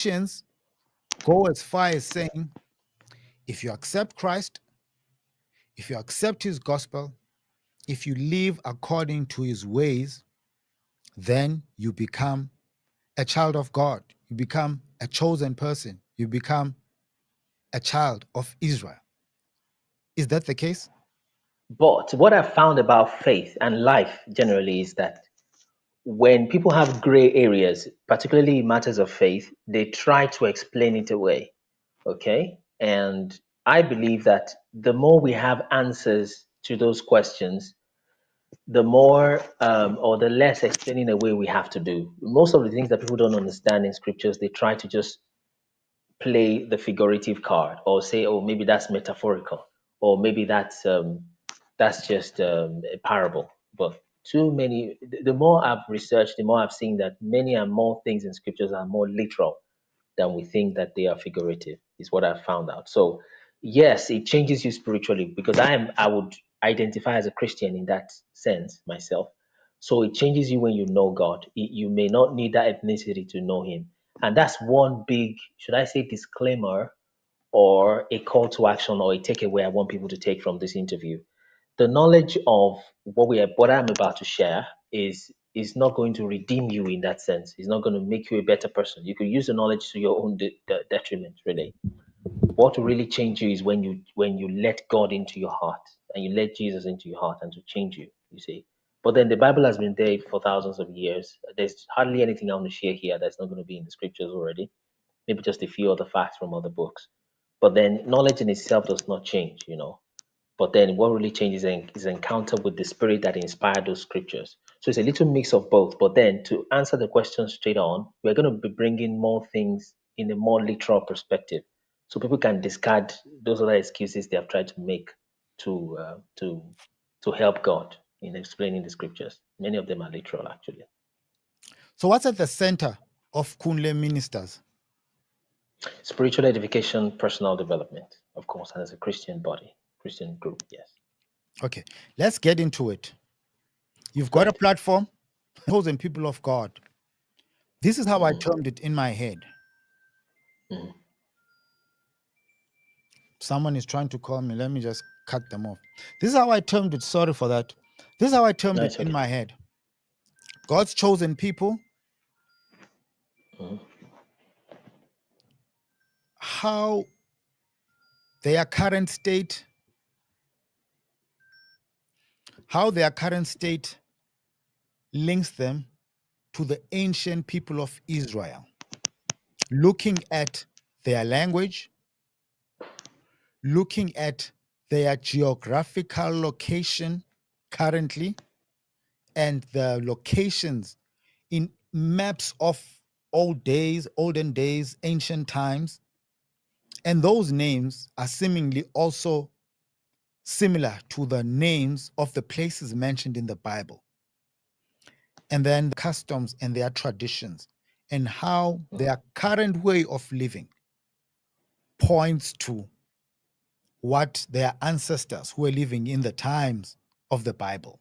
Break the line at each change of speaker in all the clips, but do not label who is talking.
Christians go as far as saying, if you accept Christ, if you accept his gospel, if you live according to his ways, then you become a child of God. You become a chosen person. You become a child of Israel. Is that the case?
But what I've found about faith and life generally is that when people have gray areas, particularly matters of faith, they try to explain it away. Okay. And I believe that the more we have answers to those questions, the more or the less explaining away we have to do. Most of the things that people don't understand in scriptures, they try to just play the figurative card or say, oh, maybe that's metaphorical, or maybe that's just a parable. But too many, the more I've researched, the more I've seen that many and more things in scriptures are more literal than we think that they are figurative, is what I've found out. So yes, it changes you spiritually, because I would identify as a Christian in that sense myself. So it changes you when you know God. You may not need that ethnicity to know him. And that's one big, should I say, disclaimer or a call to action or a takeaway I want people to take from this interview. The knowledge of what I'm about to share is not going to redeem you in that sense. It's not going to make you a better person. You could use the knowledge to your own detriment, really. What will really change you is when you let God into your heart and you let Jesus into your heart and to change you, you see. But then the Bible has been there for thousands of years. There's hardly anything I want to share here that's not going to be in the scriptures already. Maybe just a few other facts from other books. But then knowledge in itself does not change, you know. But then what really changes is encounter with the spirit that inspired those scriptures. So it's a little mix of both. But then to answer the question straight on, we're going to be bringing more things in a more literal perspective, so people can discard those other excuses they have tried to make to help God in explaining the scriptures. Many of them are literal, actually.
So, what's at the center of Kunle ministers?
Spiritual edification, personal development, of course, and as a Christian body, Christian group, yes.
Okay, let's get into it. You've got a
Great.
platform, chosen people of God. This is how I
Mm,
termed it in my head.
mm.
Someone is trying to call me. Let me just cut them off. This is how I termed it. Sorry for that. This is how I termed
No,
it
it's
in
okay.
my head. God's chosen people,
Mm,
how their current state, links them to the ancient people of Israel, looking at their language, looking at their geographical location currently, and the locations in maps of olden days, ancient times. And those names are seemingly also similar to the names of the places mentioned in the Bible. And then the customs and their traditions, and how
mm.
their current way of living points to what their ancestors who were living in the times of the Bible.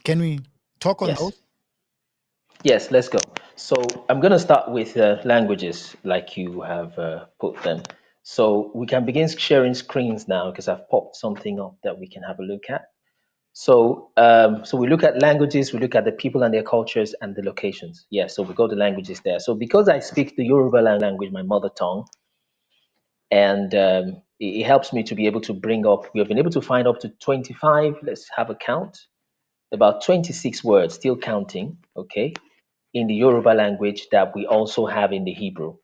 Can we talk on
Yes.
those?
Yes, let's go. So I'm going to start with languages, like you have put them. So we can begin sharing screens now, because I've popped something up that we can have a look at. So we look at languages, we look at the people and their cultures and the locations. Yeah, so we go to languages there. So because I speak the Yoruba language, my mother tongue, and it helps me to be able to bring up, we have been able to find up to 25, let's have a count, about 26 words, still counting, okay, in the Yoruba language that we also have in the Hebrew,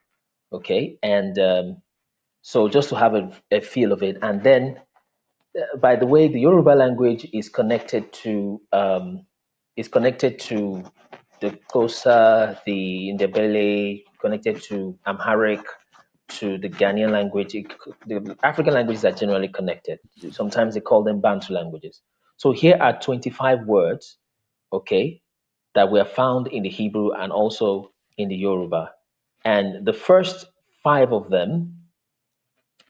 okay? And so just to have a feel of it. And then, by the way, the Yoruba language is connected to the Kosa, the Ndebele, connected to Amharic, to the Ghanaian language. The African languages are generally connected. Sometimes they call them Bantu languages. So here are 25 words, okay, that were found in the Hebrew and also in the Yoruba. And the first five of them,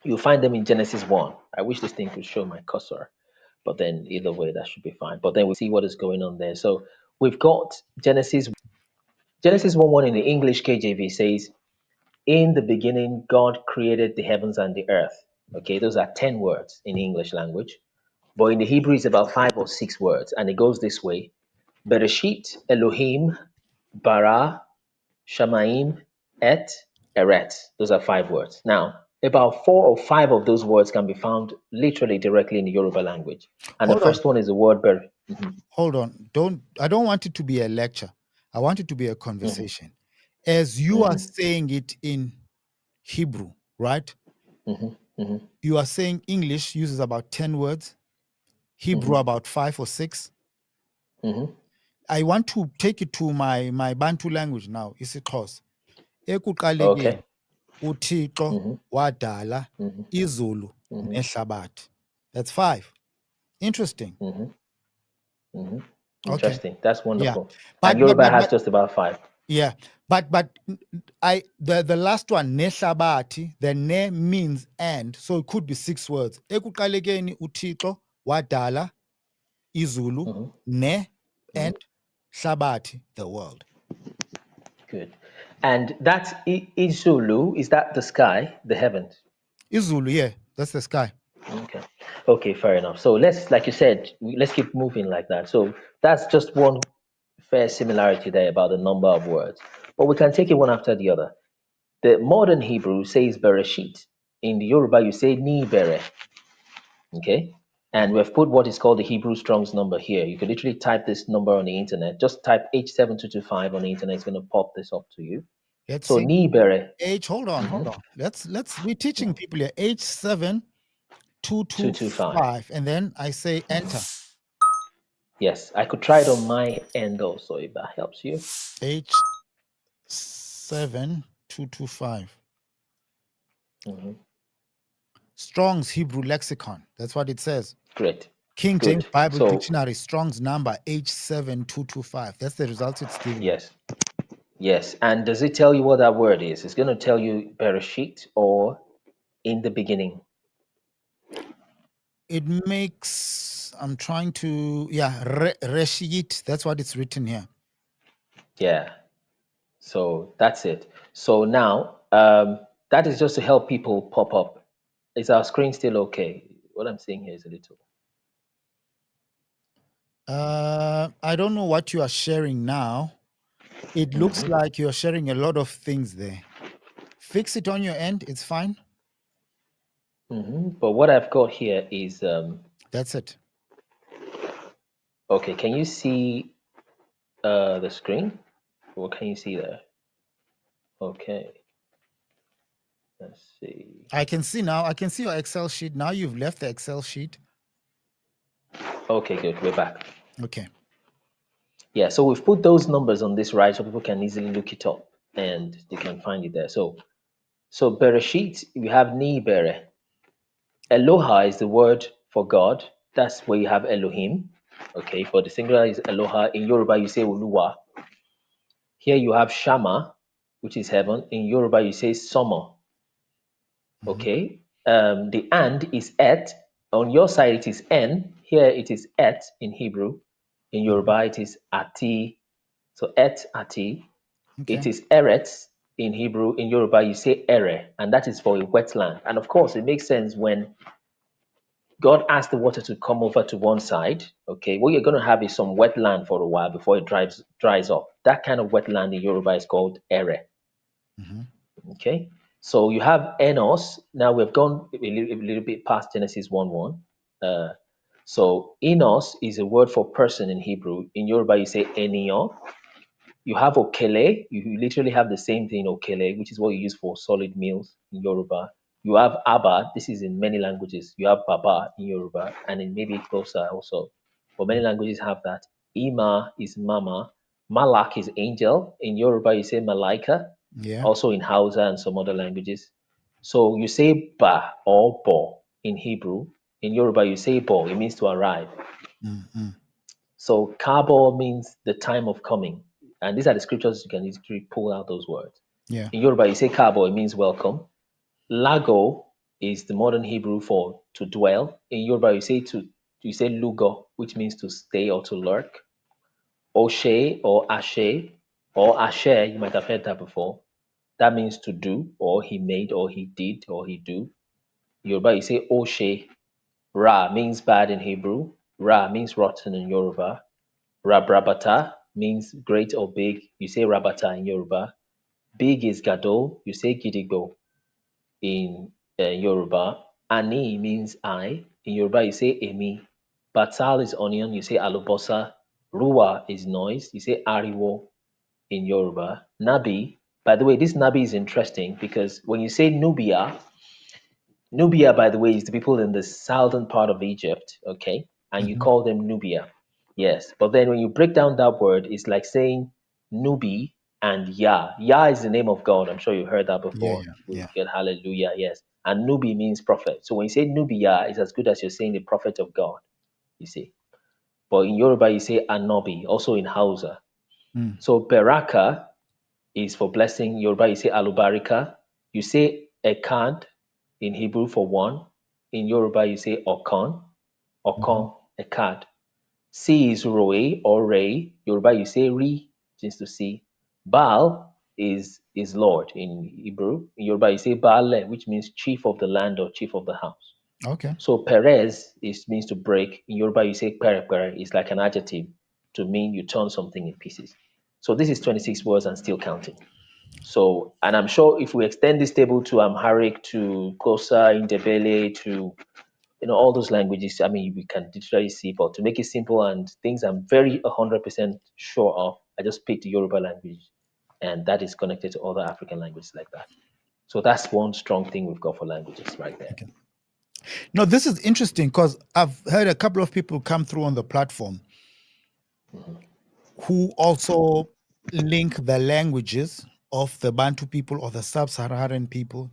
you'll find them in Genesis 1. I wish this thing could show my cursor, but then either way, that should be fine. But then we'll see what is going on there. So we've got Genesis 1 1 in the English KJV says, In the beginning, God created the heavens and the earth. Okay, those are 10 words in the English language. But in the Hebrew, it's about 5 or 6 words. And it goes this way: Bereshit, Elohim, bara, Shamaim, et, eret. Those are 5 words. Now, about 4 or 5 of those words can be found literally directly in the Yoruba language. And the
Hold on.
first one is the word ber.
Hold on. I don't want it to be a lecture. I want it to be a
Mhm,
conversation. As you are
mhm,
saying it in Hebrew, right?
mhm, mhm,
You are saying English uses about 10 words, Hebrew
mhm,
about 5 or 6.
mhm.
I want to take it to my Bantu language now, isiXhosa. Ekuqalekeni
Okay.
uThixo
Mhm,
wadala
mhm,
izulu
mhm,
nehlabathi. That's 5. Interesting.
mhm, mhm.
Okay.
Interesting. That's
Yeah.
wonderful. And
But but
Yoruba
but
has
but
just about 5.
yeah. But I the last one nehlabathi, the ne means and, so it could be 6 words. Ekuqalekeni uThixo wadala izulu
Mhm,
ne
mhm.
and hlabathi, the world.
Good. And that's Izulu. Is that the sky, the heavens?
Izulu, yeah, that's the sky.
Okay. Okay, fair enough. So let's, like you said, let's keep moving like that. So that's just one fair similarity there about the number of words. But we can take it one after the other. The modern Hebrew says Bereshit. In the Yoruba, you say Ni Bere. Okay. And we've put what is called the Hebrew Strong's number here. You could literally type this number on the internet. Just type H7225 on the internet. It's going to pop this up to you.
Let's
So
see.
Ni Bere.
Hold on, hold on. We're teaching people here.
Two, 2, 5.
H7225, and then I say enter.
Yes, I could try it on my end also if that helps you.
H7225.
Hmm.
Strong's Hebrew Lexicon. That's what it says.
Great.
King James
Good.
Bible
So,
Dictionary, Strong's number H7225. That's the result it's giving me.
yes. Yes. And does it tell you what that word is? It's going to tell you Bereshit or in the beginning.
It makes, I'm trying to, yeah, Reshit. That's what it's written here.
Yeah. So that's it. So now, that is just to help people pop up. Is our screen still okay? What I'm seeing here is a little.
I don't know what you are sharing now. It looks
Hmm.
like you're sharing a lot of things there. Fix it on your end. It's fine.
Hmm. But what I've got here is
That's it.
okay. Can you see the screen? What can you see there? Okay. Let's see.
I can see now. I can see your Excel sheet. Now you've left the Excel sheet.
Okay, good. We're back.
Okay.
Yeah, so we've put those numbers on this right so people can easily look it up and they can find it there. So Bereshit, we have Ni Bere. Eloha is the word for God. That's where you have Elohim. Okay, for the singular is Eloha. In Yoruba, you say Uluwa. Here you have Shama, which is heaven. In Yoruba, you say Soma.
Mhm.
Okay, the and is et. On your side, it is n. Here, it is et in Hebrew. In
Mhm.
Yoruba, it is ati. So et ati. It
Okay.
is eret in Hebrew. In Yoruba, you say ere, and that is for a wetland. And of course, it makes sense when God asked the water to come over to one side. Okay, what you're going to have is some wetland for a while before it dries up. That kind of wetland in Yoruba is called ere.
Mhm.
Okay, so you have Enos. Now we've gone a little bit past Genesis 1:1. So Enos is a word for person in Hebrew. In Yoruba, you say Enio. You have okele. You literally have the same thing, okele, which is what you use for solid meals in Yoruba. You have abba. This is in many languages. You have baba in Yoruba, and in maybe closer also. But many languages have that. Ima is mama. Malak is angel. In Yoruba, you say malaika.
Yeah.
Also in Hausa and some other languages. So you say ba or bo in Hebrew. In Yoruba, you say bo. It means to arrive.
Mm-hmm.
So Kaabo means the time of coming. And these are the scriptures you can easily pull out those words.
Yeah.
In Yoruba, you say Kaabo, it means welcome. Lago is the modern Hebrew for to dwell. In Yoruba, you say Lugo, which means to stay or to lurk. Oshe or Ashe, you might have heard that before. That means to do, or he made, or he did, or he do. Yoruba, you say Oshe. Ra means bad in Hebrew. Ra means rotten in Yoruba. Rabrabata means great or big. You say Rabata in Yoruba. Big is Gadol. You say Gidigbo in Yoruba. Ani means I. In Yoruba, you say Emi. Batal is onion. You say Alubosa. Ruwa is noise. You say Ariwo in Yoruba. Nabi. By the way, this Nabi is interesting because when you say Nubia, Nubia, by the way, is the people in the southern part of Egypt, okay? And you
Hmm.
call them Nubia. Yes. But then when you break down that word, it's like saying Nubi and Yah. Yah is the name of God. I'm sure you heard that
Yeah,
before.
yeah,
We
yeah.
get hallelujah, yes. And Nubi means prophet. So when you say Nubia, it's as good as you're saying the prophet of God, you see. But in Yoruba, you say Anobi, also in Hausa.
Mm.
So Beraka is for blessing. Yoruba, you say alubarika. You say ekad in Hebrew for one. In Yoruba, you say okon,
Hmm.
ekad. C is roe or ray. Yoruba, you say ri, means to see. Baal is Lord in Hebrew. In Yoruba, you say Baale, which means chief of the land or chief of the house.
Okay.
So Perez is means to break. In Yoruba, you say pere pere. It's like an adjective to mean you turn something in pieces. So this is 26 words and still counting. So, and I'm sure if we extend this table to Amharic, to Kosa, Indebele, to all those languages, I mean, we can literally see. But to make it simple and things I'm very 100% sure of, I just picked the Yoruba language, and that is connected to other African languages like that. So that's one strong thing we've got for languages right there.
Okay. No, this is interesting because I've heard a couple of people come through on the platform who also link the languages of the Bantu people or the Sub-Saharan people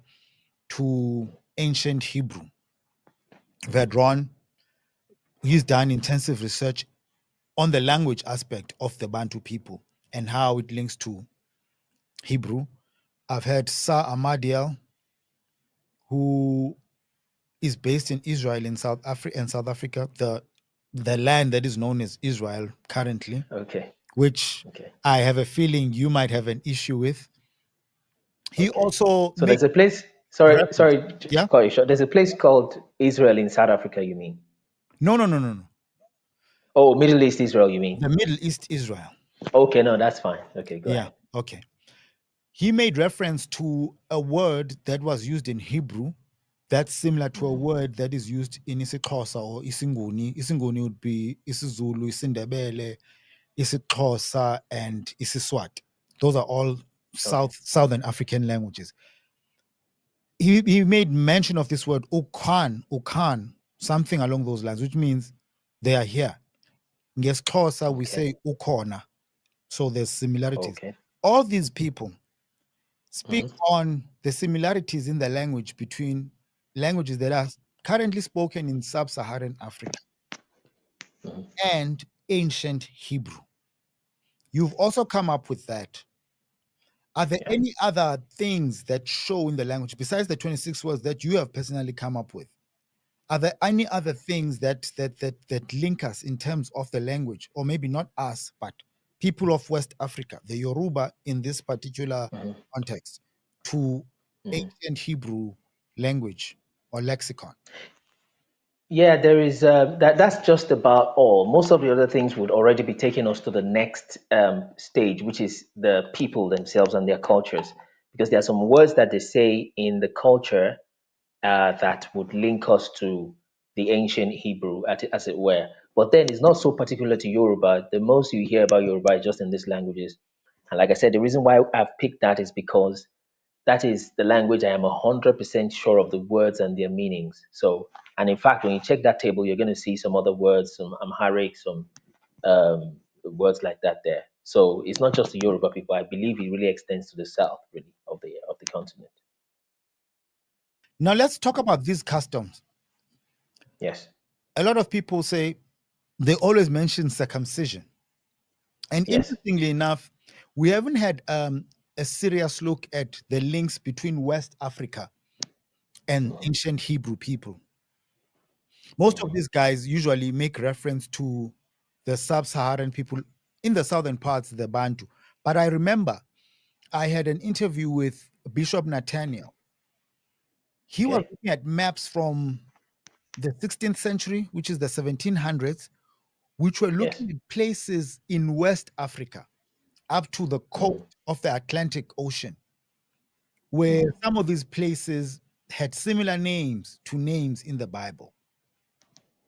to ancient Hebrew. Vedron, he's done intensive research on the language aspect of the Bantu people and how it links to Hebrew. I've heard Sir Amadiel, who is based in Israel in South Africa, the land that is known as Israel currently,
Okay,
which
okay,
I have a feeling you might have an issue with. He
okay.
also
So
made
there's a place. Sorry,
reference.
sorry to
Yeah?
cut you short. There's a place called Israel in South Africa. You mean?
No, no, no, no, no.
Oh, Middle East Israel. You
The
mean?
Middle East Israel.
Okay, no, that's fine. Okay, go
Yeah.
ahead.
Okay. He made reference to a word that was used in Hebrew that's similar to a word that is used in isiXhosa or isiNguni. isiNguni would be isiZulu, isiNdebele, isiXhosa, and isiSwati. Those are all
Okay,
Southern African languages. He made mention of this word ukan, something along those lines, which means they are here. NgesiXhosa, we
okay,
say ukhona. So there's similarities.
okay.
All these people speak
Hmm.
on the similarities in the language between languages that are currently spoken in sub-Saharan Africa and ancient Hebrew. You've also come up with that. Are there
Yeah.
any other things that show in the language besides the 26 words that you have personally come up with? Are there any other things that link us in terms of the language, or maybe not us, but people of West Africa, the Yoruba in this particular
Hmm.
context, to
Hmm.
ancient Hebrew language or lexicon?
Yeah, there is that's just about all. Most of the other things would already be taking us to the next stage, which is the people themselves and their cultures, because there are some words that they say in the culture that would link us to the ancient Hebrew, as it were. But then it's not so particular to Yoruba. The most you hear about Yoruba is just in these languages. And like I said, the reason why I've picked that is because that is the language I am 100% sure of the words and their meanings. So, and in fact, when you check that table, you're going to see some other words, some Amharic, some words like that there. So it's not just the Yoruba people. I believe it really extends to the south, really, of the continent.
Now let's talk about these customs.
Yes.
A lot of people say they always mention circumcision. And
Yes.
interestingly enough, we haven't had a serious look at the links between West Africa and ancient Hebrew people. Most of these guys usually make reference to the sub-Saharan people in the southern parts, the Bantu. But I remember I had an interview with Bishop Nathaniel. He was
Okay.
looking at maps from the 16th century, which is the 1700s, which were
Yes.
looking at places in West Africa up to the coast
Mm.
of the Atlantic Ocean, where
Mm.
some of these places had similar names to names in the Bible.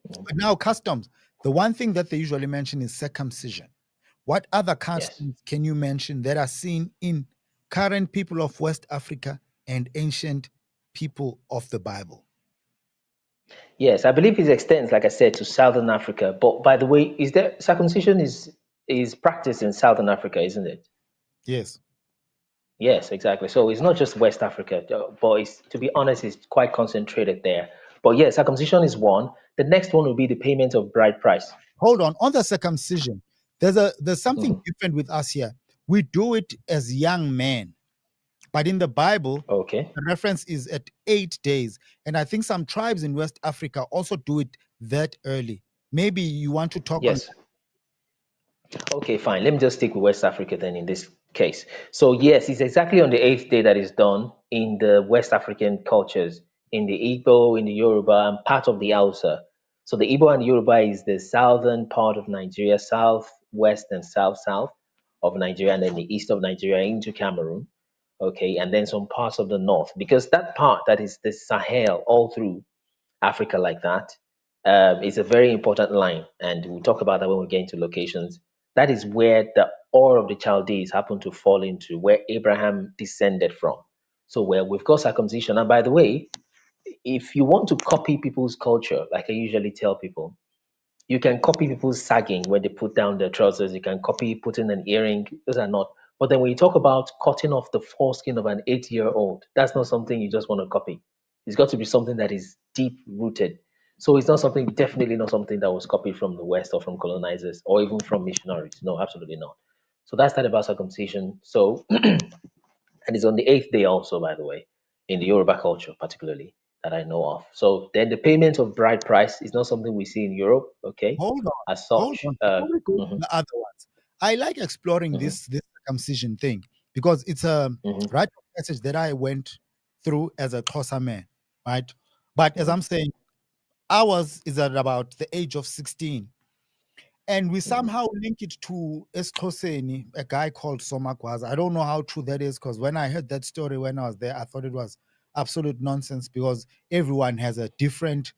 Mm.
But now, customs, the one thing that they usually mention is circumcision. What other
Yes.
customs can you mention that are seen in current people of West Africa and ancient people of the Bible?
Yes, I believe it extends, like I said, to Southern Africa. But by the way, is there circumcision is practiced in Southern Africa, isn't it?
Yes.
Yes, exactly. So it's not just West Africa, but it's, to be honest, it's quite concentrated there. But yes, circumcision is one. The next one will be the payment of bride price.
Hold on the circumcision. There's something
Mhm.
different with us here. We do it as young men, but in the Bible,
Okay.
the reference is at 8 days. And I think some tribes in West Africa also do it that early. Maybe you want to talk on.
Yes. Okay, fine. Let me just stick with West Africa then in this case. So yes, it's exactly on the eighth day that is done in the West African cultures, in the Igbo, in the Yoruba, and part of the Hausa. So the Igbo and the Yoruba is the southern part of Nigeria, south, west, and south, south of Nigeria, and then the east of Nigeria into Cameroon. Okay, and then some parts of the north, because that part that is the Sahel all through Africa like that is a very important line, and we'll talk about that when we get into locations. That is where the Ur of the Chaldees happened to fall into, where Abraham descended from. So, where we've got circumcision. And by the way, if you want to copy people's culture, like I usually tell people, you can copy people's sagging when they put down their trousers. You can copy putting an earring. Those are not. But then when you talk about cutting off the foreskin of an 8-year-old, that's not something you just want to copy. It's got to be something that is deep rooted. So it's not something, definitely not something that was copied from the West or from colonizers or even from missionaries. No, absolutely not. So that's that about circumcision. So and it's on the eighth day also, by the way, in the Yoruba culture, particularly that I know of. So then the payment of bride price is not something we see in Europe, okay,
Hold on,
as
hold
such.
on. Before we go to
Mhm,
the other ones, I like exploring
mhm,
this circumcision thing because it's a
mhm,
rite of passage that I went through as a Xhosa man, right? But as
mhm,
I'm saying, ours is at about the age of 16. And we
mhm.
somehow link it to Esxhoseni, a guy called Somakwaza. I don't know how true that is because when I heard that story when I was there, I thought it was absolute nonsense because everyone has a different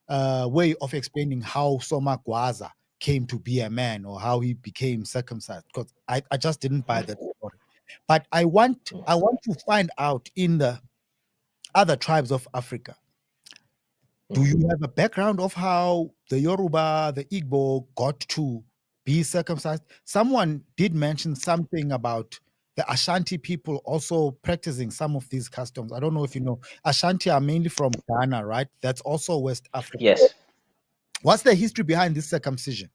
way of explaining how Somakwaza came to be a man or how he became circumcised. Because I just didn't buy that story. But I want to find out in the other tribes of Africa, do
Mhm.
you have a background of how the Yoruba, the Igbo got to be circumcised? Someone did mention something about the Ashanti people also practicing some of these customs. I don't know if you know. Ashanti are mainly from Ghana, right? That's also West Africa.
Yes.
What's the history behind this circumcision?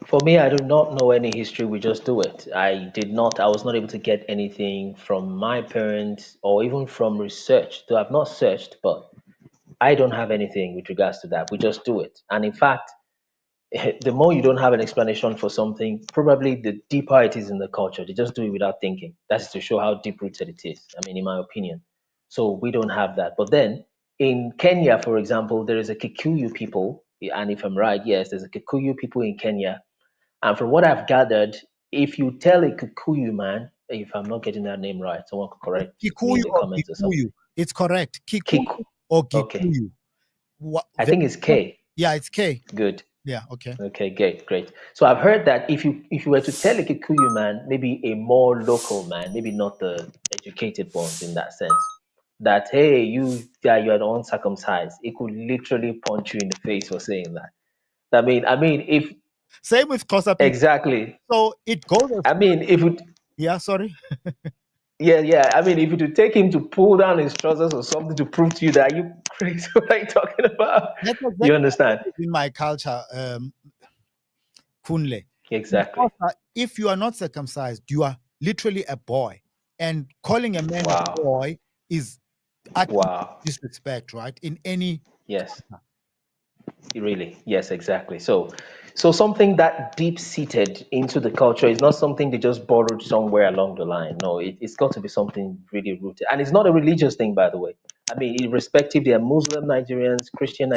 For me, I do not know any history. We just do it. I was not able to get anything from my parents or even from research. Though I've not searched, but I don't have anything with regards to that. We just do it. And in fact, the more you don't have an explanation for something, probably the deeper it is in the culture. They just do it without thinking. That's to show how deep rooted it is. I mean, in my opinion. So we don't have that. But then in Kenya, for example, there is a Kikuyu people, and if I'm right, yes, there's a Kikuyu people in Kenya. And from what I've gathered, if you tell a Kikuyu man, if I'm not getting that name right, someone could correct me in
Kikuyu
the
or
comments or something.
Gikuyu? It's correct. Kikuyu
Kiku.
or
Okay.
Gikuyu?
I think it's K.
Yeah, it's K.
Good.
Yeah, okay.
Okay, great, great. So I've heard that if you were to tell a Kikuyu man, maybe a more local man, maybe not the educated ones in that sense, that hey, you guy, you are the uncircumcised, it could literally punch you in the face for saying that. I mean, if
Same with Xhosa people.
exactly,
So it goes as
I
far.
mean, if it,
Yeah, sorry.
yeah, yeah, I mean, if it would take him to pull down his trousers or something to prove to you that you crazy, what are you talking about?
That's
You
exactly what
understand?
it is in my culture, Kunle. In
Exactly.
Xhosa, if you are not circumcised, you are literally a boy. And calling a man a
Wow.
boy is utmost
Wow.
disrespect, right? In any
Yes. Really, yes, exactly. So something that deep seated into the culture is not something they just borrowed somewhere along the line. No, it's got to be something really rooted, and it's not a religious thing, by the way. I mean, irrespective, they are Muslim Nigerians, Christian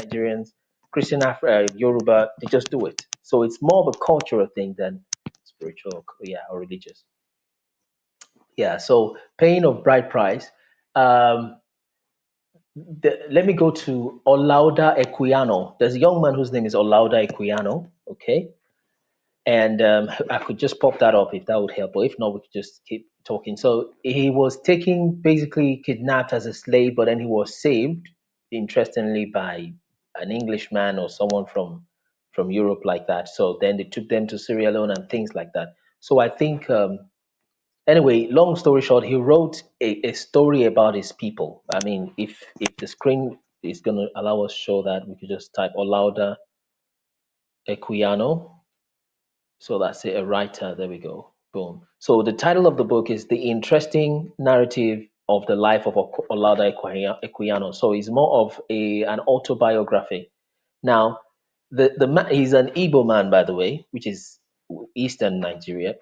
Yoruba, they just do it. So it's more of a cultural thing than spiritual, yeah, or religious. Yeah. So paying of bride price. Um, Let me go to Olauda Equiano. There's a young man whose name is Olauda Equiano. Okay. And I could just pop that up if that would help. But if not, we could just keep talking. So he was taken, basically kidnapped as a slave, but then he was saved, interestingly, by an Englishman or someone from Europe like that. So then they took them to Sierra Leone and things like that. So I think anyway, long story short, he wrote a story about his people. I mean, if the screen is going to allow us show that, we could just type Olauda Equiano. So that's it, a writer. There we go. Boom. So the title of the book is The Interesting Narrative of the Life of Olauda Equiano. So it's more of an autobiography. Now, he's an Igbo man, by the way, which is Eastern Nigeria.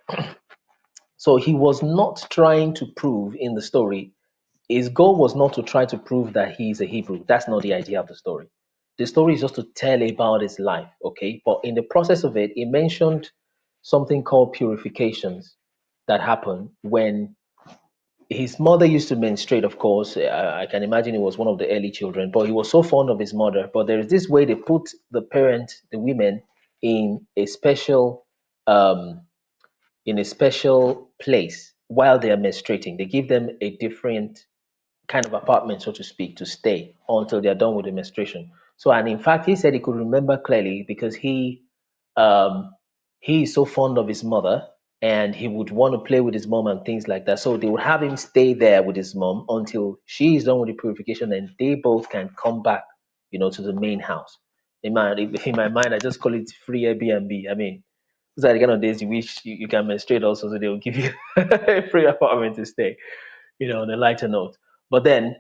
So he was not trying to prove in the story, his goal was not to try to prove that he's a Hebrew. That's not the idea of the story. The story is just to tell about his life, okay? But in the process of it, he mentioned something called purifications that happen when his mother used to menstruate, of course. I can imagine he was one of the early children, but he was so fond of his mother. But there is this way they put the parent, the women, in a special um, place while they are menstruating. They give them a different kind of apartment, so to speak, to stay until they're done with the menstruation. So, and in fact, he said he could remember clearly because um, he is so fond of his mother and he would want to play with his mom and things like that. So they would have him stay there with his mom until she is done with the purification and they both can come back, to the main house. In my mind, I just call it free Airbnb. I mean, those are the kind of days you wish you can menstruate also, so they will give you a free apartment to stay, on a lighter note. But then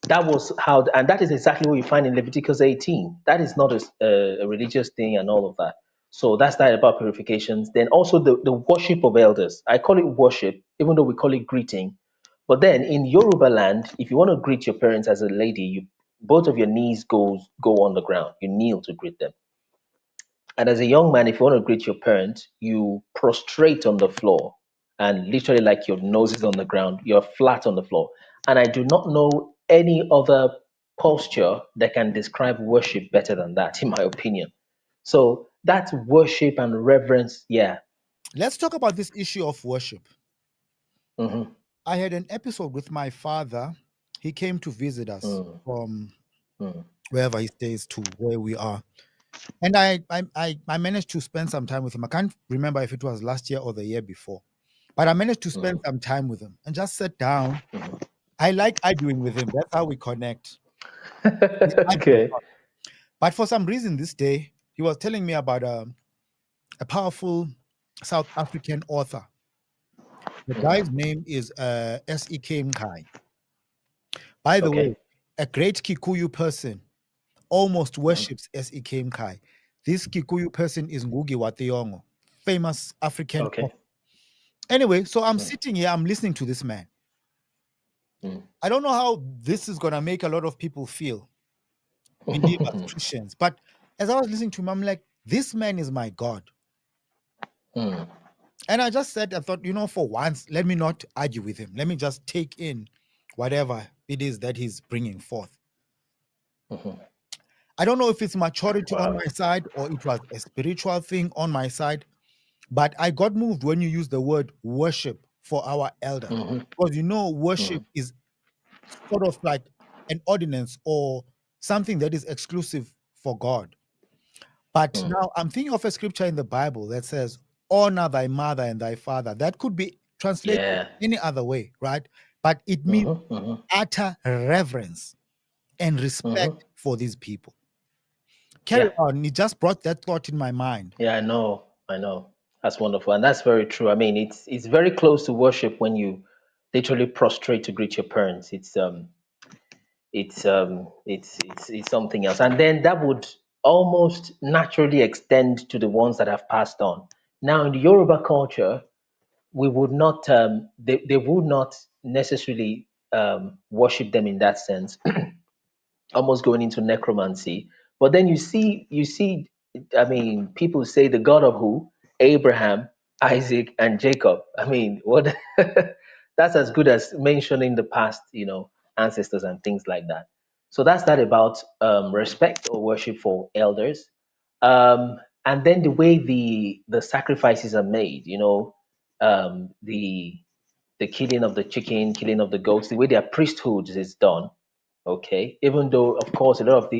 that was how, and that is exactly what you find in Leviticus 18. That is not a religious thing and all of that. So that's that about purifications. Then also the worship of elders. I call it worship, even though we call it greeting. But then in Yoruba land, if you want to greet your parents as a lady, both of your knees go on the ground. You kneel to greet them. And as a young man, if you want to greet your parents, you prostrate on the floor and literally like your nose is on the ground, you're flat on the floor. And I do not know any other posture that can describe worship better than that, in my opinion. So that's worship and reverence. Yeah.
Let's talk about this issue of worship.
Mm-hmm.
I had an episode with my father. He came to visit us
Mm,
from
mm,
wherever he stays to where we are. And I managed to spend some time with him. I can't remember if it was last year or the year before, but I managed to spend
mm,
some time with him and just sit down.
mm.
I like arguing with him. That's how we connect. We argue a
Okay.
lot. But for some reason, this day, he was telling me about a powerful South African author. The guy's
Mm.
name is S.E.K. Mkai. By the way,
Okay.
a great Kikuyu person almost
Mm.
worships S.E.K. Mkai. This Kikuyu person is Ngugi wa Thiong'o, famous African
Okay.
author. Anyway, so I'm
Mm,
sitting here, I'm listening to this man.
mm.
I don't know how this is going to make a lot of people feel, believers, Christians, but as I was listening to him, I'm like, this man is my God.
Mm,
And I just said, I thought, for once, let me not argue with him. Let me just take in whatever it is that he's bringing forth.
mhm.
I don't know if it's maturity on
Wow.
my side or it was a spiritual thing on my side, but I got moved when you use the word worship for our elder.
Mhm,
Because worship
mm,
is sort of like an ordinance or something that is exclusive for God. But
mm.
now I'm thinking of a scripture in the Bible that says, honor thy mother and thy father. That could be translated
Yeah.
any other way, right? But it means
Mhm, mhm,
utter reverence and
mhm.
respect for these people. Carry
Yeah.
on. It just brought that thought in my mind.
Yeah, I know. I know. That's wonderful. And that's very true. I mean, it's very close to worship when you literally prostrate to greet your parents. It's something else. And then that would almost naturally extend to the ones that have passed on. Now, in the Yoruba culture, we would not, they would not necessarily worship them in that sense, almost going into necromancy. But then you see, I mean, people say the God of who? Abraham, Isaac, and Jacob. I mean, what? That's as good as mentioning the past, ancestors and things like that. So that's that about respect or worship for elders. And then the way the sacrifices are made, the killing of the chicken, killing of the goats, the way their priesthood is done. Okay, even though of course a lot of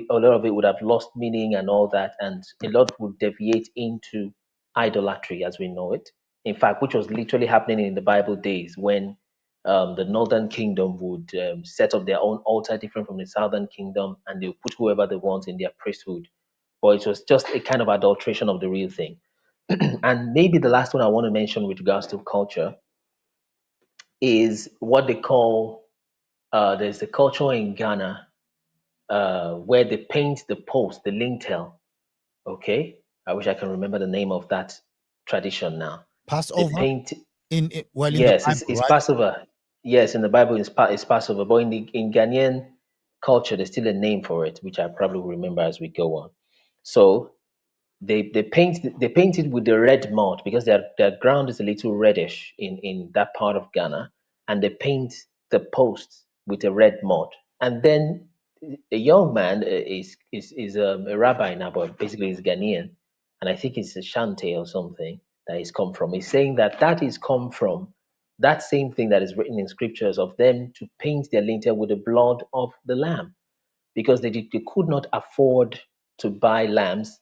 it would have lost meaning and all that, and a lot would deviate into idolatry as we know it. In fact, which was literally happening in the Bible days when the northern kingdom would set up their own altar different from the southern kingdom, and they would put whoever they want in their priesthood. But it was just a kind of adulteration of the real thing. And maybe the last one I want to mention with regards to culture is what they call there's a culture in Ghana where they paint the post, the lintel. Okay, I wish I can remember the name of that tradition now. They
Passover
paint.
well, in the
Yes,
Bible,
it's
right?
Passover. Yes, in the Bible it's Passover, but in Ghanaian culture there's still a name for it, which I probably will remember as we go on. So they paint it with the red mud because their ground is a little reddish in that part of Ghana, and they paint the posts with a red mud. And then a young man is a rabbi now, but basically he's Ghanaian, and I think it's a Shante or something that he's come from. He's saying that is come from that same thing that is written in scriptures of them to paint their lintel with the blood of the lamb because they could not afford to buy lambs,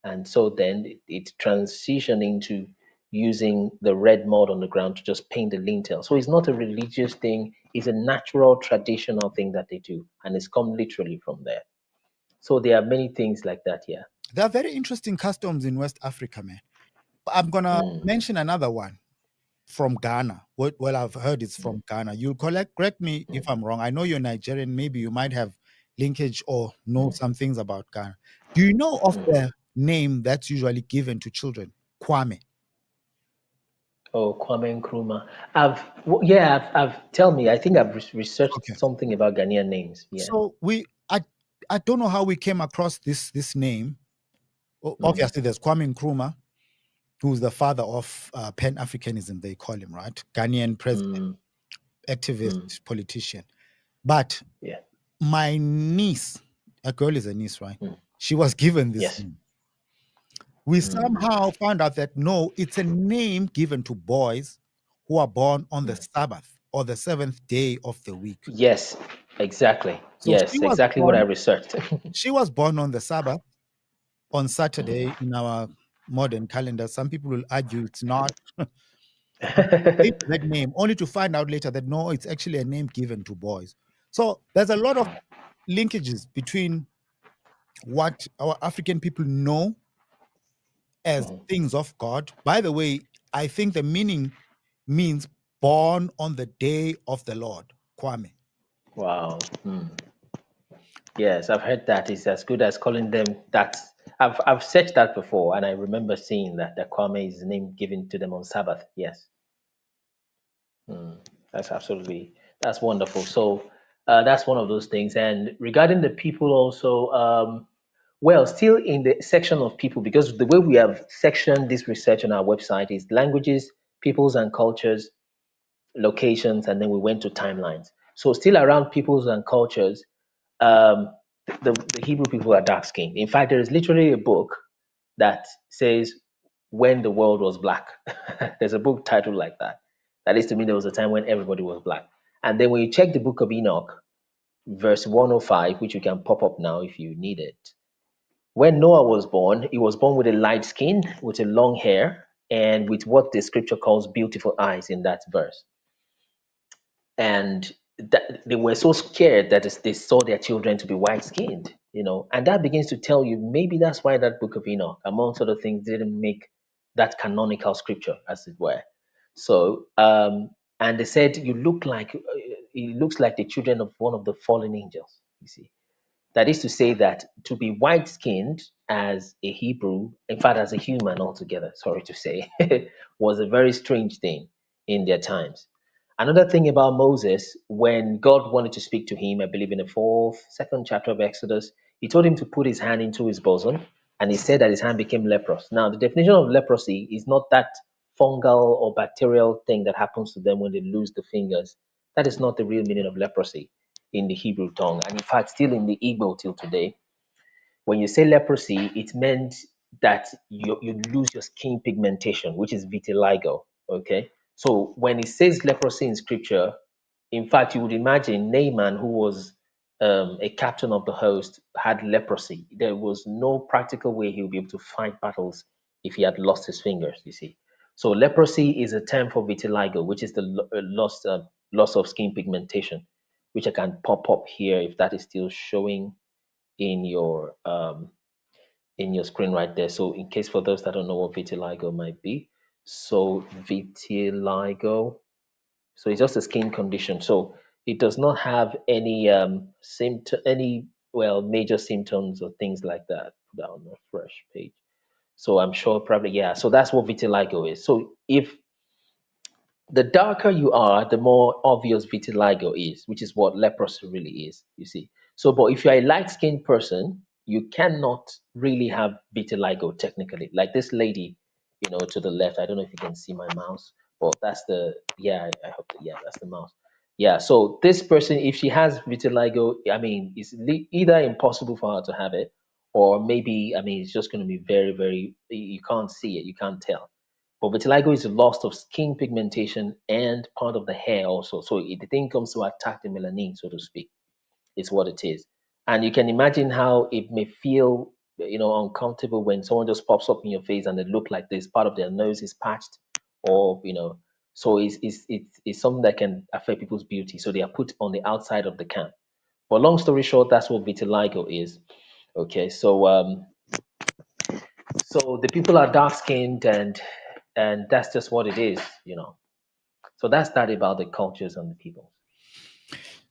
and so then it transitioned into using the red mud on the ground to just paint the lintel. So it's not a religious thing, it's a natural traditional thing that they do, and it's come literally from there. So there are many things like that here.
There are very interesting customs in West Africa, man. I'm gonna
Mm,
mention another one from Ghana. Well, I've heard it's
mm,
from Ghana. You'll correct me if I'm wrong. I know you're Nigerian. Maybe you might have linkage or know
mm,
some things about Ghana. Do you know of
mm.
the name that's usually given to children? Kwame.
Oh, Kwame Nkrumah. Yeah, I've tell me. I think I've researched
Okay.
something about Ghanaian names. Yeah.
So I don't know how we came across this name.
Mm,
Obviously, there's Kwame Nkrumah, who's the father of Pan Africanism. They call him, right? Ghanaian president,
mm, mm.
activist, politician. But
Yeah.
my niece, a girl is a niece, right?
Mm,
She was given this
yes.
name. We
Mm,
somehow found out that no, it's a name given to boys who are born on the
mm.
Sabbath or the seventh day of the week.
Yes, exactly.
So
Yes, exactly what I researched.
she was born on the Sabbath on
Mm.
Saturday in our modern calendar. Some people will argue it's not, but they gave that name only to find out later that no, it's actually a name given to boys. So there's a lot of linkages between what our African people know as
Mhm.
things of God. By the way, I think the meaning means born on the day of the Lord, Kwame.
Wow. Mm. Yes, I've heard that. It's as good as calling them that. I've searched that before, and I remember seeing that Kwame is the name given to them on Sabbath. Yes. Mm. That's wonderful. So that's one of those things. And regarding the people also, well, still in the section of people, because the way we have sectioned this research on our website is languages, peoples and cultures, locations, and then we went to timelines. So still around peoples and cultures, um, the Hebrew people are dark skinned. In fact, there is literally a book that says when the world was black. There's a book titled like that. That is to mean there was a time when everybody was black. And then when you check the book of Enoch, verse 105, which you can pop up now if you need it. When Noah was born, he was born with a light skin, with a long hair, and with what the scripture calls beautiful eyes in that verse. And that they were so scared that they saw their children to be white skinned, and that begins to tell you maybe that's why that book of Enoch, amongst other things, didn't make that canonical scripture, as it were. So, and they said, it looks like the children of one of the fallen angels, you see. That is to say that to be white skinned as a Hebrew, in fact, as a human altogether, sorry to say, was a very strange thing in their times. Another thing about Moses, when God wanted to speak to him, I believe in the second chapter of Exodus, he told him to put his hand into his bosom, and he said that his hand became leprous. Now, the definition of leprosy is not that fungal or bacterial thing that happens to them when they lose the fingers. That is not the real meaning of leprosy in the Hebrew tongue. And in fact, still in the Igbo till today, when you say leprosy, it meant that you lose your skin pigmentation, which is vitiligo. Okay. So when it says leprosy in scripture, in fact, you would imagine Naaman, who was a captain of the host, had leprosy. There was no practical way he would be able to fight battles if he had lost his fingers, you see. So leprosy is a term for vitiligo, which is the loss of skin pigmentation, which I can pop up here if that is still showing in your screen right there. So in case for those that don't know what vitiligo might be, so vitiligo, so it's just a skin condition. So it does not have any any major symptoms or things like that. Put that on a fresh page. So I'm sure probably yeah. So that's what vitiligo is. So if the darker you are, the more obvious vitiligo is, which is what leprosy really is, you see. So, but if you're a light skinned person, you cannot really have vitiligo technically. Like this lady, to the left, I don't know if you can see my mouse, but that's yeah, I hope, yeah, that's the mouse. Yeah, so this person, if she has vitiligo, I mean, it's either impossible for her to have it, or maybe, I mean, it's just going to be very, very, you can't see it, you can't tell. But vitiligo is a loss of skin pigmentation and part of the hair also. So the thing comes to attack the melanin, so to speak. It's what it is. And you can imagine how it may feel, uncomfortable when someone just pops up in your face and they look like this, part of their nose is patched, or so it's something that can affect people's beauty. So they are put on the outside of the camp. But long story short, that's what vitiligo is. Okay, so the people are dark skinned, and that's just what it is. So that's that about the cultures and the people.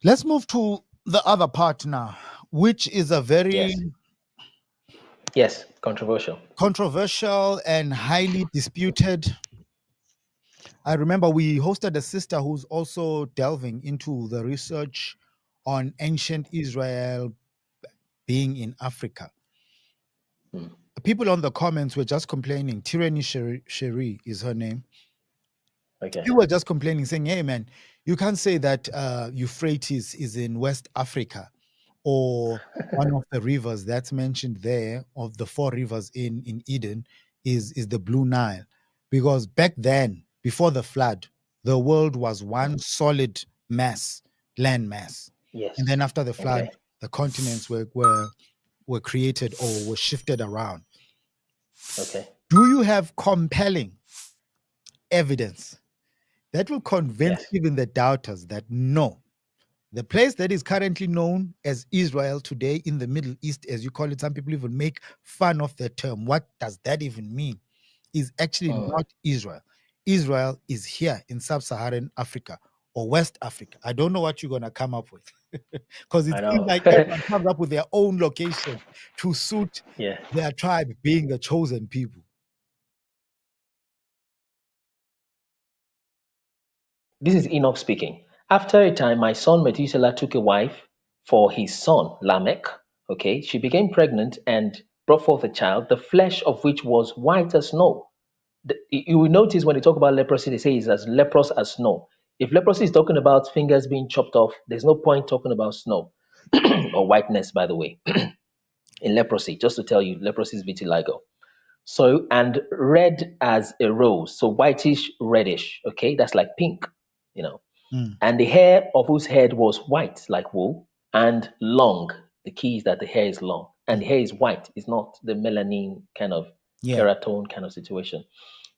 Let's move to the other part now, which is a very
Yes. Yes. Controversial.
controversial and highly disputed. I remember we hosted a sister who's also delving into the research on ancient Israel being in Africa.
Hmm.
People on the comments were just complaining. Tyranny Cherie is her name.
Okay.
People were just complaining, saying, "Hey, man, you can't say that Euphrates is in West Africa, or one of the rivers that's mentioned there, of the four rivers in Eden, is the Blue Nile, because back then, before the flood, the world was one solid mass, land mass, and
Yes.
then after the flood,
Okay.
the continents were created or were shifted around.
Okay.
Do you have compelling evidence that will convince
Yes.
even the doubters that no, the place that is currently known as Israel today in the Middle East, as you call it, some people even make fun of the term. What does that even mean? Is actually
Hmm.
not Israel. Israel is here in sub-Saharan Africa or West Africa. I don't know what you're going to come up with, because it
I
seems
know.
like everyone comes up with their own location to suit
Yeah.
their tribe being the chosen people.
This is Enoch speaking. After a time, my son Methuselah took a wife for his son Lamech. Okay. She became pregnant and brought forth a child, the flesh of which was white as snow. You will notice when they talk about leprosy, they say it's as leprous as snow. If leprosy is talking about fingers being chopped off, there's no point talking about snow or whiteness, by the way, in leprosy. Just to tell you, leprosy is vitiligo. So, and red as a rose, so whitish, reddish. Okay, that's like pink, you know.
Mm,
And the hair of whose head was white like wool and long. The key is that the hair is long and the
mm.
hair is white. It's not the melanin kind of
Yeah.
keratone kind of situation.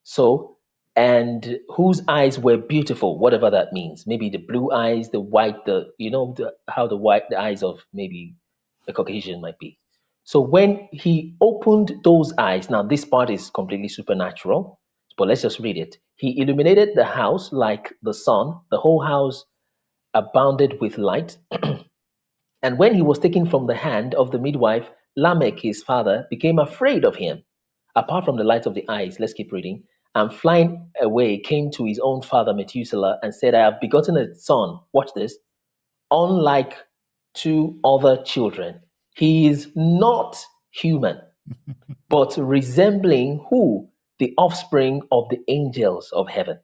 So, and whose eyes were beautiful, whatever that means. Maybe the blue eyes, the white, how the eyes of maybe a Caucasian might be. So when he opened those eyes, now this part is completely supernatural, but let's just read it. He illuminated the house like the sun. The whole house abounded with light, And when he was taken from the hand of the midwife, Lamech, his father, became afraid of him. Apart from the light of the eyes, let's keep reading. And flying away, came to his own father Methuselah and said, I have begotten a son. Watch this. Unlike two other children, he is not human, but resembling who? The offspring of the angels of heaven,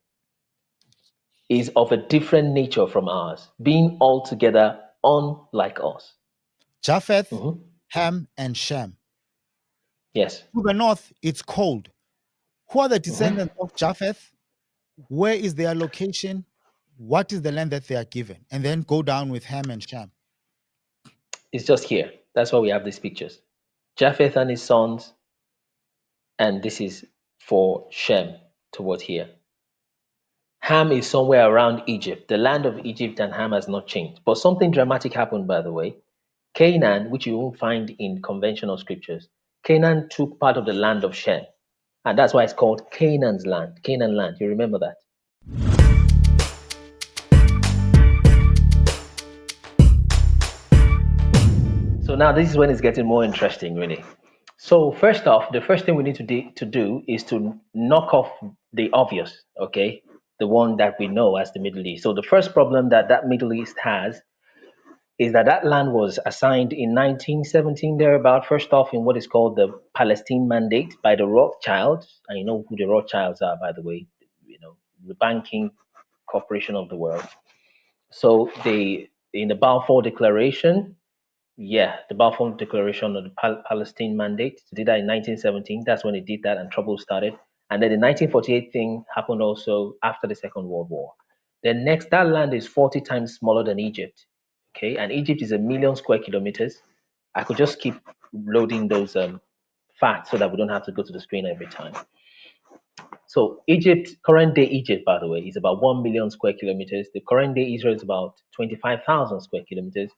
is of a different nature from ours, being altogether unlike us.
Japheth,
Mhm.
Ham, and Shem.
Yes.
To the north, it's cold. Who are the
Mhm.
descendants of Japheth? Where is their location? What is the land that they are given? And then go down with Ham and Shem.
It's just here. That's why we have these pictures. Japheth and his sons, and this is for Shem toward here. Ham is somewhere around Egypt. The land of Egypt and Ham has not changed. But something dramatic happened, by the way. Canaan, which you won't find in conventional scriptures, Canaan took part of the land of Shem. And that's why it's called Canaan's land. Canaan land. You remember that? So now this is when it's getting more interesting, really. So first off, the first thing we need to do is to knock off the obvious, okay? The one that we know as the Middle East. So the first problem that that Middle East has is that that land was assigned in 1917 thereabout, first off in what is called the Palestine Mandate by the Rothschilds. And you know who the Rothschilds are, by the way, you know, the banking corporation of the world. So they, in the Balfour Declaration, yeah, the Balfour Declaration of the Palestine Mandate. They did that in 1917. That's when they did that, and trouble started. And then the 1948 thing happened also after the Second World War. Then next, that land is 40 times smaller than Egypt. Okay, and Egypt is 1 million square kilometers. I could just keep loading those facts so that we don't have to go to the screen every time. So Egypt, current day Egypt, by the way, is about 1 million square kilometers. The current day Israel is about 25,000 square kilometers.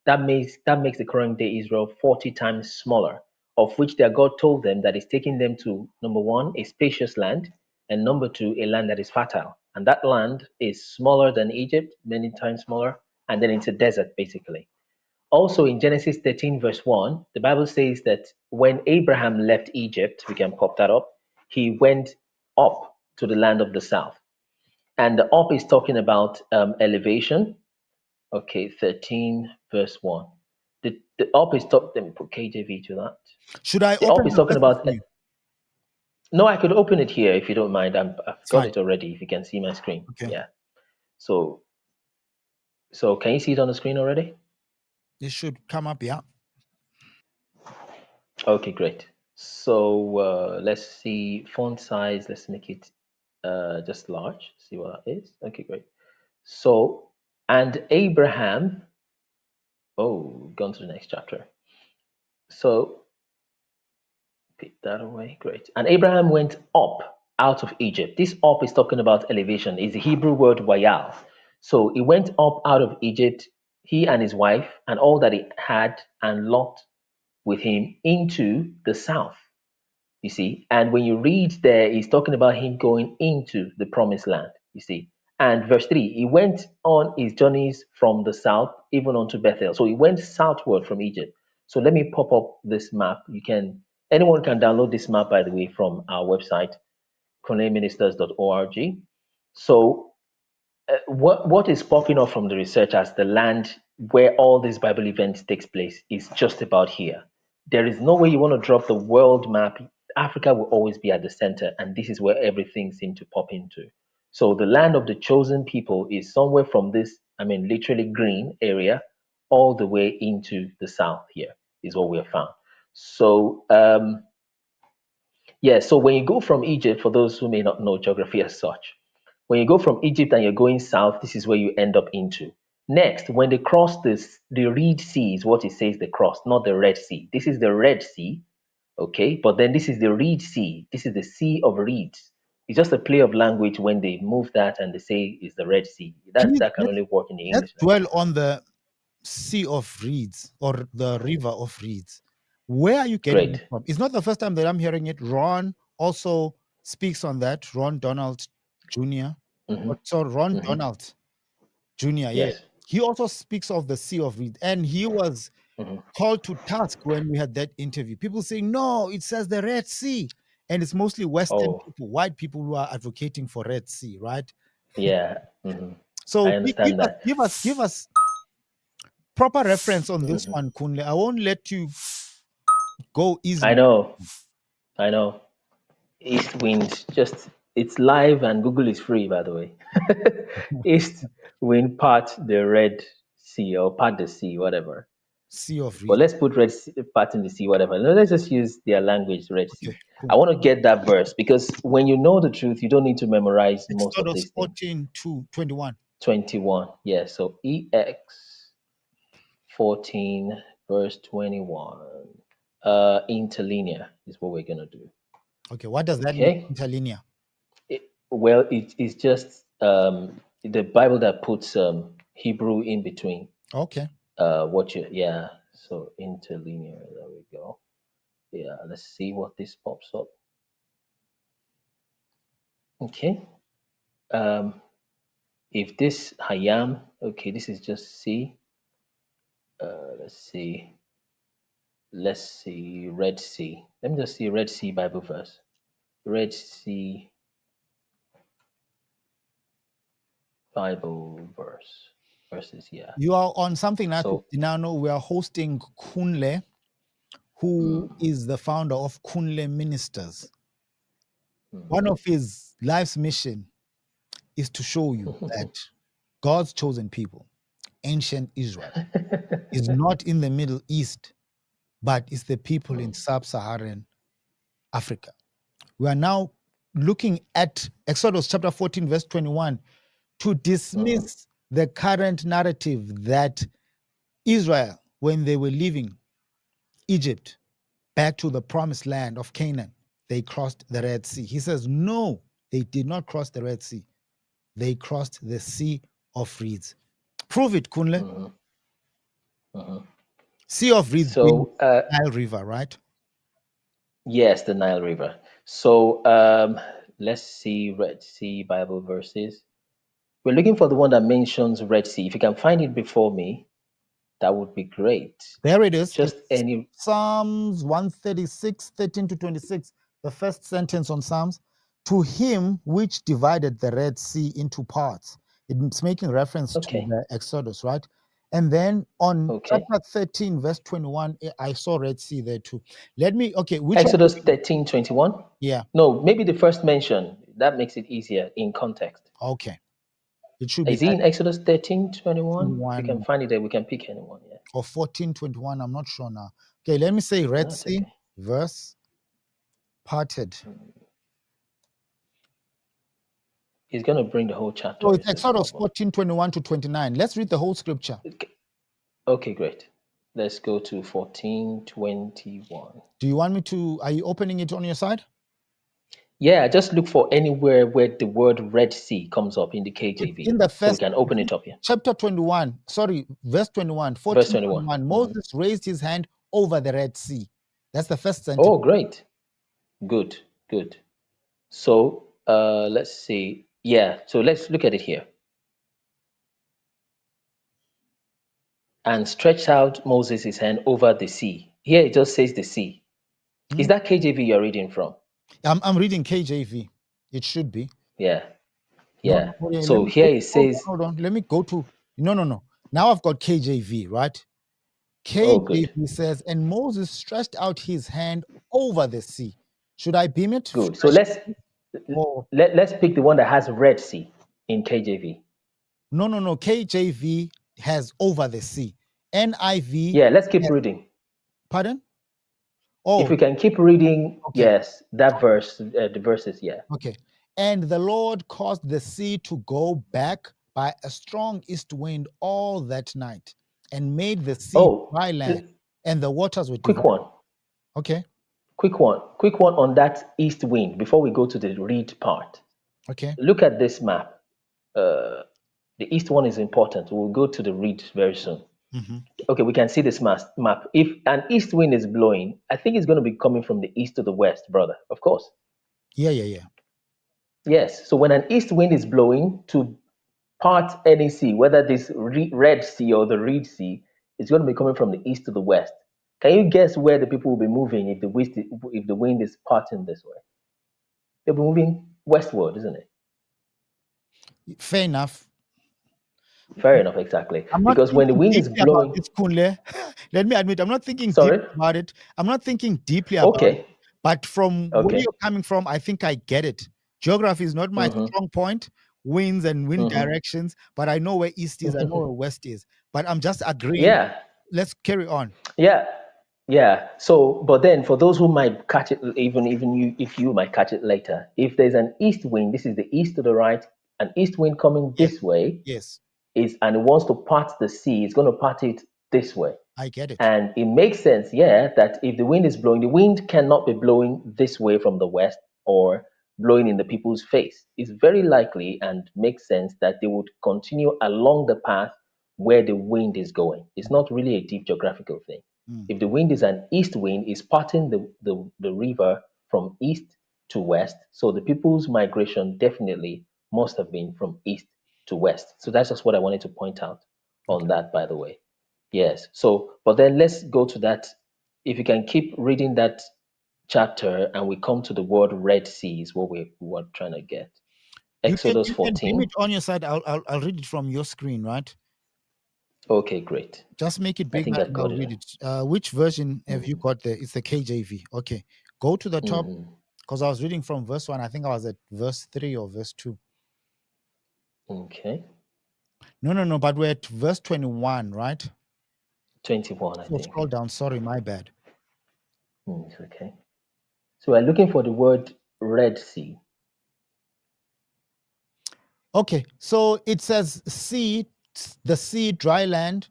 That makes the current day Israel 40 times smaller, of which their God told them that it's taking them to, number one, a spacious land, and number two, a land that is fertile. And that land is smaller than Egypt, many times smaller, and then it's a desert, basically. Also in Genesis 13, verse 1, the Bible says that when Abraham left Egypt, we can pop that up, he went up to the land of the south. And the up is talking about elevation. Okay, 13, verse 1. The up is talking, let me put KJV to that.
Should I
The up
open
is
the
talking
verses
about,
for you?
no, I could open it here if you don't mind. I've got
Fine.
it already, if you can see my screen.
Okay.
Yeah. So, so can you see it on the screen already?
This should come up, yeah.
Okay, great. So let's see font size. Let's make it just large. See what that is. Okay, great. So, and Abraham, oh, gone to the next chapter. So, pick that away. Great. And Abraham went up out of Egypt. This up is talking about elevation. Is the Hebrew word wayal. So he went up out of Egypt, he and his wife, and all that he had, and Lot with him into the south. You see, and when you read there, he's talking about him going into the promised land. You see, and verse 3, he went on his journeys from the south even unto Bethel. So he went southward from Egypt. So let me pop up this map. Anyone can download this map, by the way, from our website, cornellministers.org. So what is popping up from the research as the land where all these Bible events takes place is just about here. There is no way you want to drop the world map. Africa will always be at the center, and this is where everything seems to pop into. So the land of the chosen people is somewhere from this, I mean, literally green area, all the way into the south here is what we have found. So yeah, so when you go from Egypt, for those who may not know geography as such, when you go from Egypt and you're going south, this is where you end up into. Next, when they cross this, the Red Sea is what it says they crossed, not the Red Sea. This is the Red Sea, okay? But then this is the Red Sea. This is the Sea of Reeds. It's just a play of language when they move that and they say it's the Red Sea.
Please,
That can only work in the
let's
English
dwell
language.
on the Sea of Reeds or the River of Reeds. Where are you getting
Great.
it from? It's not the first time that I'm hearing it. Ron also speaks on that. Ron Donald Jr.
Hmm.
So Ron
Hmm.
Donald Jr. Yeah.
Yes.
He also speaks of the Sea of Reeds, and he was
Mhm.
called to task when we had that interview. People saying, no, it says the Red Sea. And it's mostly Western
Oh,
people, white people who are advocating for Red Sea, right?
yeah. Hmm.
So
I understand that.
give us proper reference on this
Hmm.
one, Kunle. I won't let you go
I
easily.
know. I know. East wind, just it's live and Google is free, by the way. East wind part the Red Sea or part the sea, whatever.
Sea of
But
Reeds.
let's put Red Sea, part in the sea, whatever. No, let's just use their language, Red Sea.
Okay, cool.
I want to get that verse because when you know the truth, you don't need to memorize most of
Exodus
these things.
14 to 21.
21, yeah. So EX 14, verse 21. Interlinear is what we're gonna do.
Okay, what does that mean,
Okay.
interlinear?
Well, it's just the Bible that puts Hebrew in between.
Okay.
What you yeah. So interlinear. There we go. Yeah. Let's see what this pops up. Okay. Um, if this Hayam. Okay, this is just C. Let's see. Let's see. Red Sea. Let me just see Red Sea Bible verse. Red Sea Bible verses. Yeah.
You are on something now.
So.
Now, no, we are hosting Kunle, who
Mm,
is the founder of Kunle Ministers. One
mhm.
of his life's mission is to show you that God's chosen people, ancient Israel, is not in the Middle East, but it's the people in sub-Saharan Africa. We are now looking at Exodus chapter 14, verse 21, to
Mhm.
dismiss the current narrative that Israel, when they were leaving Egypt back to the promised land of Canaan, they crossed the Red Sea. He says, no, they did not cross the Red Sea. They crossed the Sea of Reeds. Prove it, Kunle.
Mhm. Mhm.
Sea of Reeds being
So,
Nile River, right?
yes, the Nile River. So, let's see Red Sea Bible verses. We're looking for the one that mentions Red Sea. If you can find it before me, that would be great.
There it is.
Just
It's
any.
Psalms 136, 13 to 26, the first sentence on Psalms. To him which divided the Red Sea into parts. It's making reference to
Okay.
the Exodus, right? And then on
Okay.
chapter 13, verse 21, I saw Red Sea there too. Let me, okay, which one?
Exodus 13:21.
Yeah,
No, maybe the first mention. That makes it easier in context.
okay. It should be
Is he
that
in Exodus 13:21? If you can
21
find it there, we can pick anyone. Yeah.
or 14:21. I'm not sure now. Okay, let me say Red
That's
Sea,
okay.
verse parted.
He's going to bring the whole
So
chapter.
it's
It's just a
Exodus
problem.
14:21 to 29. Let's read the whole scripture.
Okay, great. Let's go to 14:21.
Do you want me to? Are you opening it on your side?
Yeah, just look for anywhere where the word Red Sea comes up in the
It's
KJV.
in the
So we
first
can open it up here.
chapter 21. Sorry, verse 21,
Verse
14,
21.
21.
Mhm.
Moses raised his hand over the Red Sea. That's the first sentence.
Oh, great. Good, good. So let's see. Yeah, so let's look at it here. And stretched out Moses his hand over the sea. Here it just says the sea. Is
Hmm?
that KJV you're reading from?
I'm reading KJV. It should be.
Yeah,
No,
yeah.
no, wait, let
So
me
here
go.
it says,
Hold on. Let me go to. No, no, no. Now I've got KJV, right?
oh, good,
KJV says, and Moses stretched out his hand over the sea. Should I beam it?
good. So
Fresh? Or
let's pick the one that has Red Sea in KJV.
no, no, no. KJV has over the sea. NIV
Yeah, let's keep
has,
reading.
pardon?
If
Oh,
we can keep reading,
okay.
yes, that verse, the verses, yeah.
Okay. And the Lord caused the sea to go back by a strong east wind all that night and made the sea
Oh,
dry land, and the waters were
quick
divided.
one,
Okay.
quick one on that east wind before we go to the read part.
Okay.
Look at this map. Uh, the east one is important. We'll go to the read very soon.
Hmm.
Okay, we can see this map. If an east wind is blowing, I think it's going to be coming from the east to the west, brother. Of course.
Yeah, yeah, yeah.
Yes. So when an east wind is blowing to part any sea, whether this Red Sea or the Reed Sea, is going to be coming from the east to the west. Can you guess where the people will be moving if the wind is parting this way? They'll be moving westward, isn't it?
Fair enough.
Fair enough, exactly.
I'm not
Because when the
thinking
wind is
deeply about
blowing,
this, Kunle. Let me admit, I'm not thinking
sorry,
deeply about it. I'm not thinking deeply about it.
okay,
But from where
okay,
you're coming from, I think I get it. Geography is not my strong point, winds and wind directions, but I know where east is, I know where west is. But I'm just agreeing.
yeah,
Let's carry on.
yeah, yeah. So, but then for those who might catch it, even you, if you might catch it later, if there's an east wind, this is the east to the right, an east wind coming
Yes,
this way
yes,
is, and it wants to part the sea, it's going to part it this way.
I get it.
And it makes sense, yeah, that if the wind is blowing, the wind cannot be blowing this way from the west or blowing in the people's face. It's very likely and makes sense that they would continue along the path where the wind is going. It's not really a deep geographical thing.
Mm,
If the wind is an east wind, it's parting the river from east to west. So the people's migration definitely must have been from east to west. So that's just what I wanted to point out on
okay.
that, by the way. Yes. So, but then let's go to that. If you can keep reading that chapter and we come to the word Red Sea is what we were trying to get. Exodus
You can beam it
14.
on your side. I'll read it from your screen, right?
Okay, great.
Just make it
I
bigger
think I've
and I'll
got
read
it.
it. Which version have you got there? It's the KJV. Okay. Go to the top because I was reading from verse 1. I think I was at verse 3 or verse 2.
Okay.
No. But we're at verse 21, right?
21, I
So
think.
scroll down. Sorry, my bad.
It's okay. So we're looking for the word Red Sea.
Okay. So it says sea, the sea, dry land,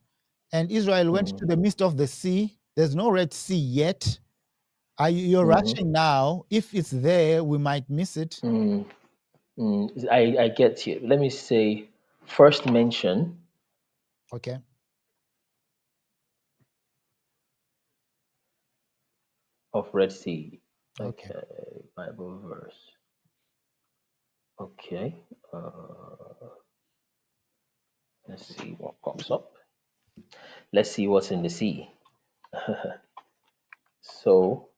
and Israel went to the midst of the sea. There's no Red Sea yet. You're rushing now. If it's there, we might miss it.
I get you. Let me say first mention
Okay.
of Red Sea.
Okay.
Okay, Bible verse. Okay. Let's see what pops up. Let's see what's in the sea. So,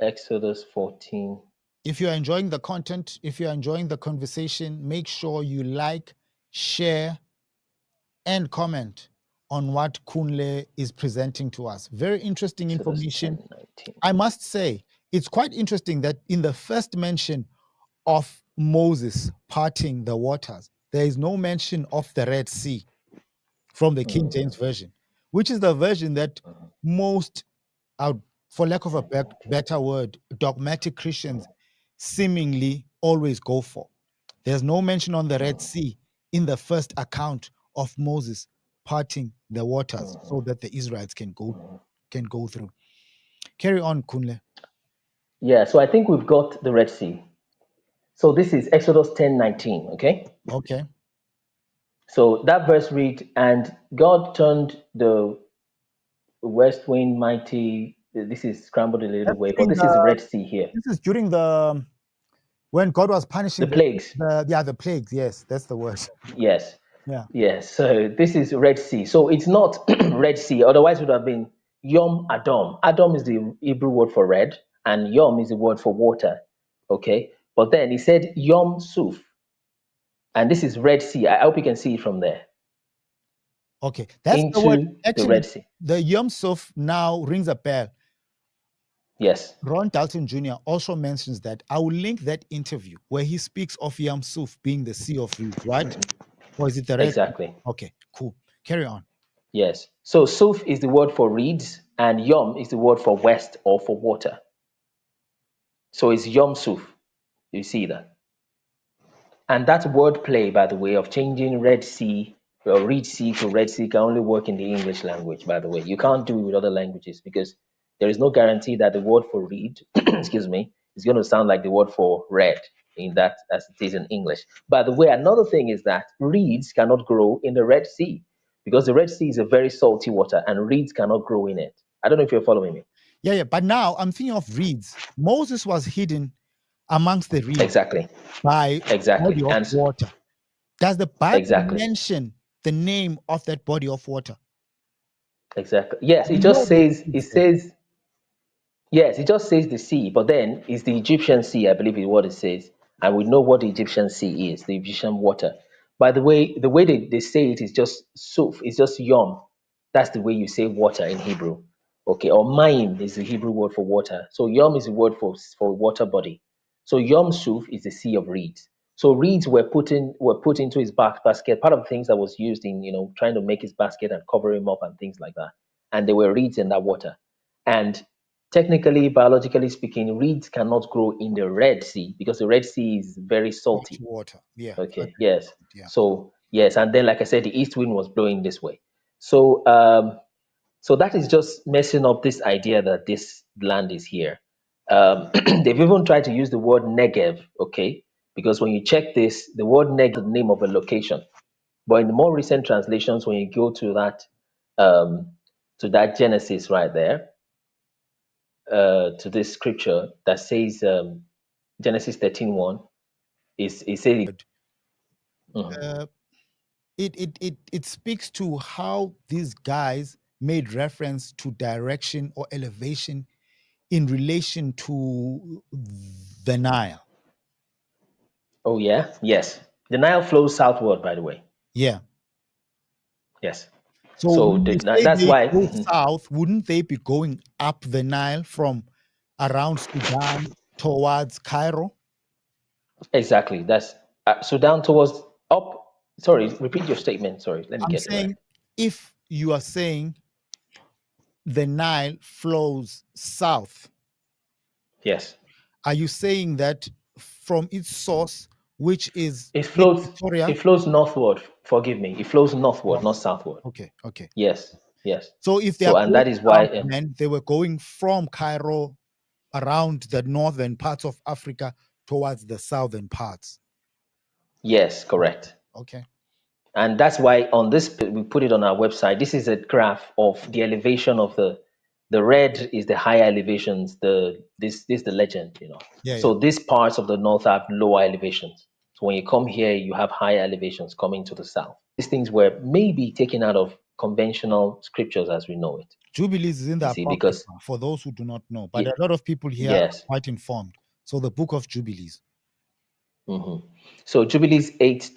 Exodus 14.
If you're enjoying the content, if you're enjoying the conversation, make sure you like, share, and comment on what Kunle is presenting to us. Very interesting
Exodus
information.
10:19.
I must say, it's quite interesting that in the first mention of Moses parting the waters, there is no mention of the Red Sea from the King James Version, which is the version that most, for lack of a better word, dogmatic Christians seemingly always go for. There's no mention on the Red Sea in the first account of Moses parting the waters so that the Israelites can go through. Carry on, Kunle.
Yeah, so I think we've got the Red Sea. So this is Exodus 10:19, okay?
Okay.
So that verse reads, and God turned the west wind mighty. This is scrambled a little
That's
way, but
during
this is Red Sea here.
this is during the when God was punishing
The plagues.
the plagues. Yes, that's the word.
Yes.
Yeah.
Yes. So this is Red Sea. So it's not Red Sea. Otherwise, it would have been Yom Adom. Adom is the Hebrew word for red, and Yom is the word for water. Okay. But then he said Yom Suf, and this is Red Sea. I hope you can see it from there
Okay, that's the word.
into the
Actually,
Red Sea.
the Yom Suf now rings a bell.
Yes.
Ron Dalton Jr. also mentions that. I will link that interview where he speaks of Yam Suf being the Sea of Reeds, right? Or is it the Red?
Exactly.
Okay, cool. Carry on.
Yes. So Suf is the word for reeds, and Yom is the word for west or for water. So it's Yom Suf. You see that? And that wordplay, by the way, of changing Red Sea or Reed Sea to Red Sea can only work in the English language, by the way. You can't do it with other languages because there is no guarantee that the word for reed, excuse me, is going to sound like the word for red in that as it is in English. By the way, another thing is that reeds cannot grow in the Red Sea because the Red Sea is a very salty water and reeds cannot grow in it. I don't know if you're following me.
Yeah. But now I'm thinking of reeds. Moses was hidden amongst the reeds
Exactly.
by a
Exactly.
body of
And
water. Does the Bible
Exactly.
mention the name of that body of water?
Exactly. Yes,
We
it
know
just
the
says
sea is there.
yes, it just says the sea, but then it's the Egyptian sea, I believe is what it says. And we know what the Egyptian sea is, the Egyptian water. By the way they say it is just suf, it's just yom. That's the way you say water in Hebrew. Okay, or mayim is the Hebrew word for water. So yom is the word for water body. So Yom Suf is the sea of reeds. So reeds were put into his basket, part of the things that was used in trying to make his basket and cover him up and things like that. And there were reeds in that water. And technically, biologically speaking, reeds cannot grow in the Red Sea because the Red Sea is very
Salt
salty.
water. Yeah.
Okay,
Agreed.
yes.
Yeah.
So yes, and then like I said, the east wind was blowing this way. So so that is just messing up this idea that this land is here. They've even tried to use the word Negev, okay? Because when you check this, the word Negev is the name of a location. But in the more recent translations, when you go um, to that Genesis right there, to this scripture that says Genesis 13:1, it says
But
mhm.
uh, it speaks to how these guys made reference to direction or elevation in relation to the Nile.
Oh yeah, yes. The Nile flows southward, by the way.
Yeah.
Yes.
So
So
when you say
that's
they
why
go south, wouldn't they be going up the Nile from around Sudan towards Cairo?
exactly. That's so down towards up. Sorry, repeat your statement. Sorry, let me
I'm
get it right.
saying if you are saying the Nile flows south,
Yes,
are you saying that from its source, which is
it
Lake
flows. It
Victoria?
flows northward. Forgive me. It flows northward,
North.
not southward.
Okay, okay.
Yes, yes.
So if they
So
are
and
going
that is
south,
why.
then they were going from Cairo around the northern parts of Africa towards the southern parts.
Yes, correct.
Okay.
And that's why on this we put it on our website. This is a graph of the elevation of the red is the higher elevations. This is the legend.
Yeah, yeah.
So these parts of the north have lower elevations. So when you come here, you have higher elevations coming to the south. These things were maybe taken out of conventional scriptures as we know it.
Jubilees is in the
You see, because
Apocrypha for those who do not know, but a
y-
lot of people here are
yes.
quite informed. So the book of Jubilees.
So Jubilees 8